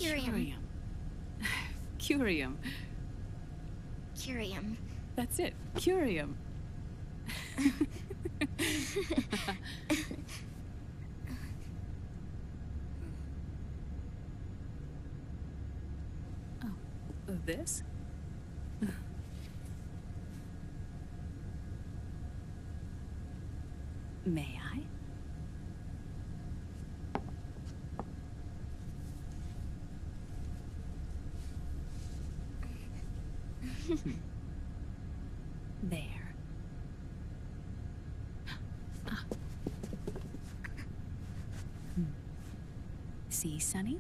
Curium. Curium. Curium. That's it. Curium. Oh, this? May I? There. Ah. See, Sonny?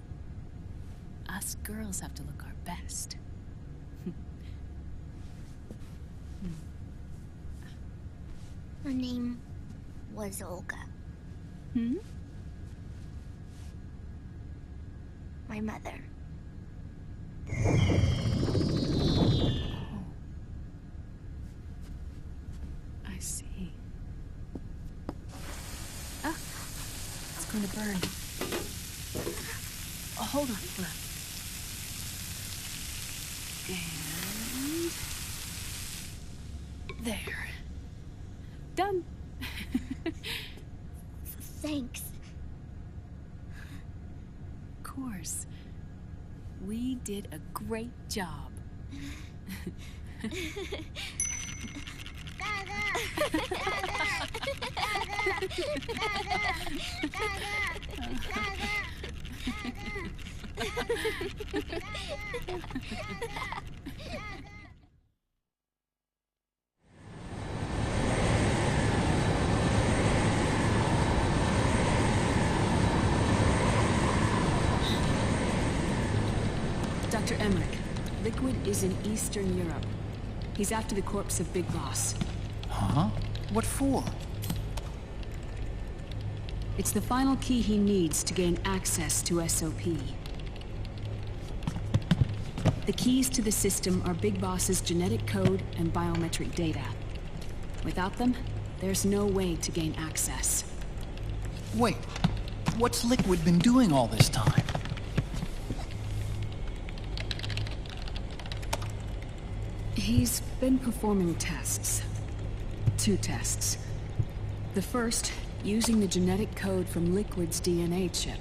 Us girls have to look our best. Her name was Olga. Hmm? My mother. I see. Ah! It's going to burn. Oh, hold on. And... there. Done. Thanks. Of course. We did a great job. Dr. Emmerich, Liquid is in Eastern Europe. He's after the corpse of Big Boss. Huh? What for? It's the final key he needs to gain access to SOP. The keys to the system are Big Boss's genetic code and biometric data. Without them, there's no way to gain access. Wait, what's Liquid been doing all this time? He's been performing tests. 2 tests. The first, using the genetic code from Liquid's DNA chip.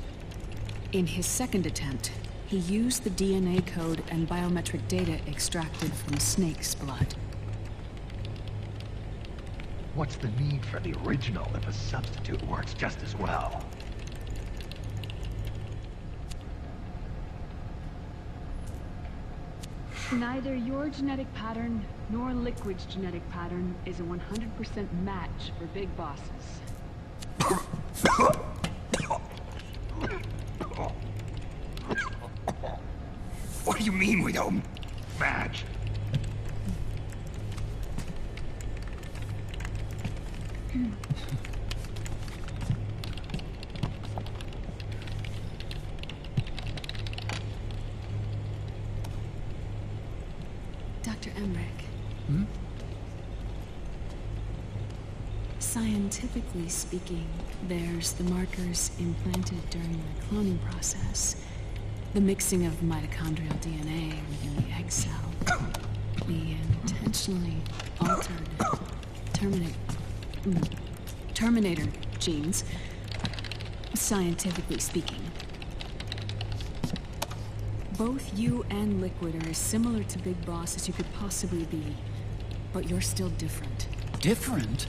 In his second attempt, he used the DNA code and biometric data extracted from Snake's blood. What's the need for the original if a substitute works just as well? Neither your genetic pattern nor Liquid's genetic pattern is a 100% match for Big Bosses. What do you mean we don't match? Dr. Emmerich. Hmm? Scientifically speaking, there's the markers implanted during the cloning process. The mixing of mitochondrial DNA within the egg cell. The intentionally altered Terminator genes. Scientifically speaking. Both you and Liquid are as similar to Big Boss as you could possibly be. But you're still different. Different?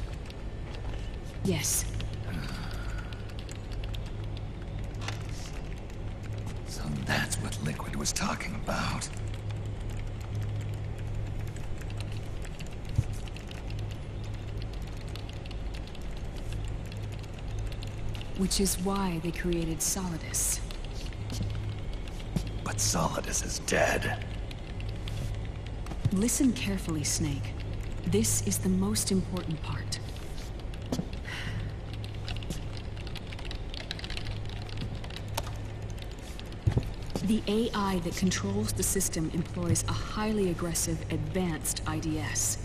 Yes. So that's what Liquid was talking about. Which is why they created Solidus. But Solidus is dead. Listen carefully, Snake. This is the most important part. The AI that controls the system employs a highly aggressive, advanced IDS.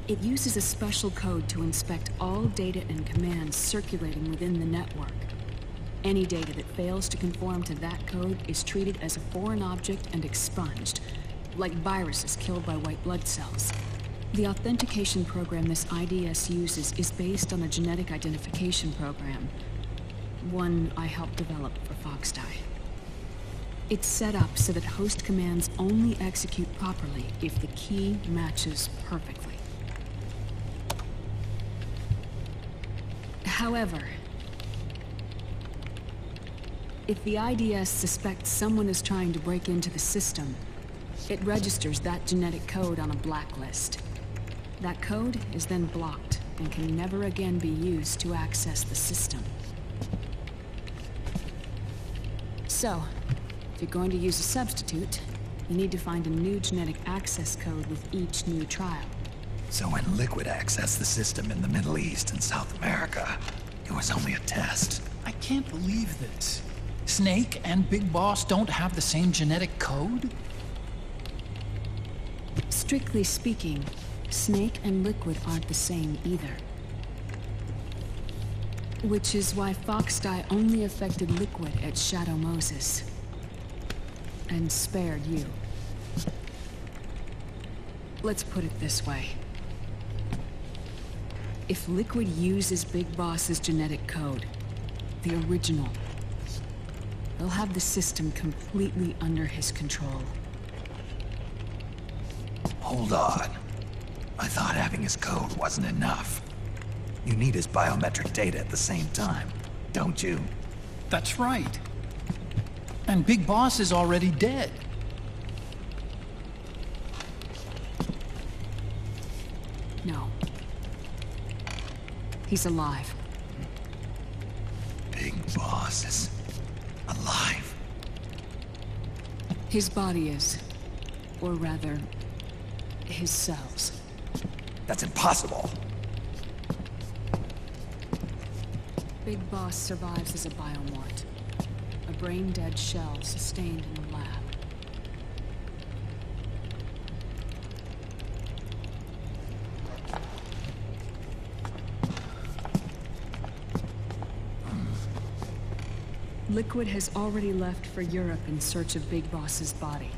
It uses a special code to inspect all data and commands circulating within the network. Any data that fails to conform to that code is treated as a foreign object and expunged, like viruses killed by white blood cells. The authentication program this IDS uses is based on a genetic identification program, one I helped develop for Foxdie. It's set up so that host commands only execute properly if the key matches perfectly. However, if the IDS suspects someone is trying to break into the system, it registers that genetic code on a blacklist. That code is then blocked and can never again be used to access the system. So, if you're going to use a substitute, you need to find a new genetic access code with each new trial. So when Liquid accessed the system in the Middle East and South America, it was only a test. I can't believe this. Snake and Big Boss don't have the same genetic code? Strictly speaking, Snake and Liquid aren't the same either. Which is why Foxdie only affected Liquid at Shadow Moses. And spared you. Let's put it this way. If Liquid uses Big Boss's genetic code, the original, he'll have the system completely under his control. Hold on. I thought having his code wasn't enough. You need his biometric data at the same time, don't you? That's right. And Big Boss is already dead. No. He's alive. Big Boss is alive. His body is. Or rather, his cells. That's impossible. Big Boss survives as a biomort. A brain-dead shell sustained in the lab. Liquid has already left for Europe in search of Big Boss's body.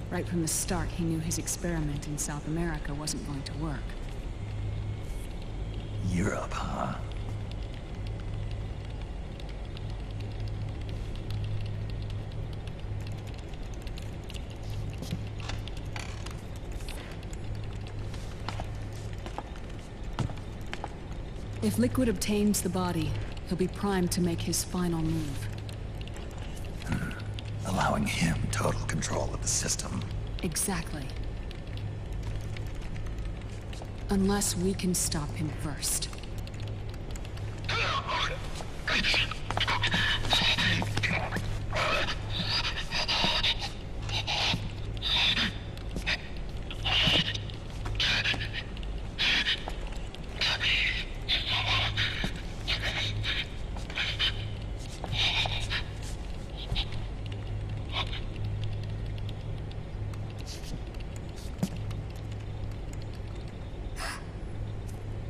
Right from the start, he knew his experiment in South America wasn't going to work. Europe, huh? If Liquid obtains the body, he'll be primed to make his final move. Allowing him total control of the system. Exactly. Unless we can stop him first.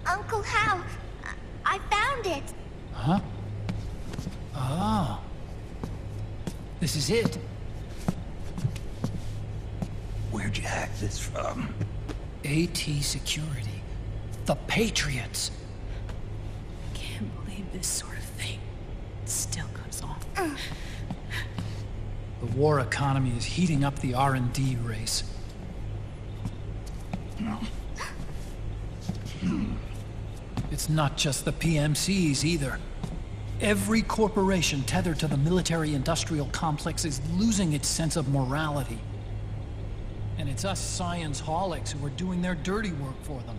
Uncle Hal, I found it. Huh? Ah. This is it. Where'd you hack this from? AT Security. The Patriots. Can't believe this sort of thing still goes on. The war economy is heating up the R&D race. It's not just the PMCs either. Every corporation tethered to the military-industrial complex is losing its sense of morality. And it's us science-holics who are doing their dirty work for them,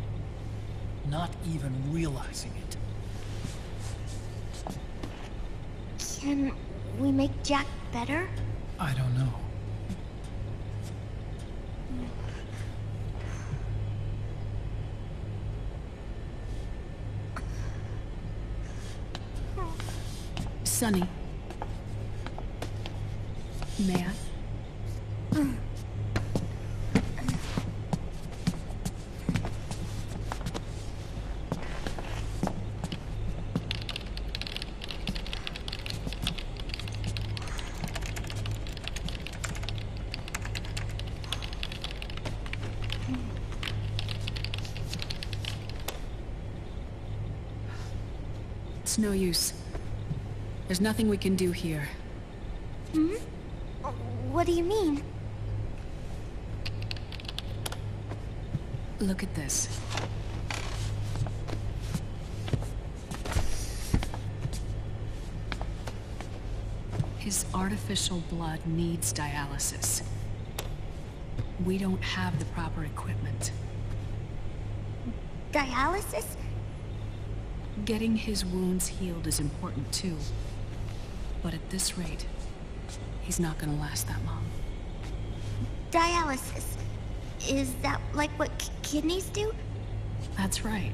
not even realizing it. Can we make Jack better? I don't know. Sonny. May I? It's no use. There's nothing we can do here. Hmm? What do you mean? Look at this. His artificial blood needs dialysis. We don't have the proper equipment. Dialysis? Getting his wounds healed is important too. But at this rate, he's not gonna last that long. Dialysis. Is that like what kidneys do? That's right.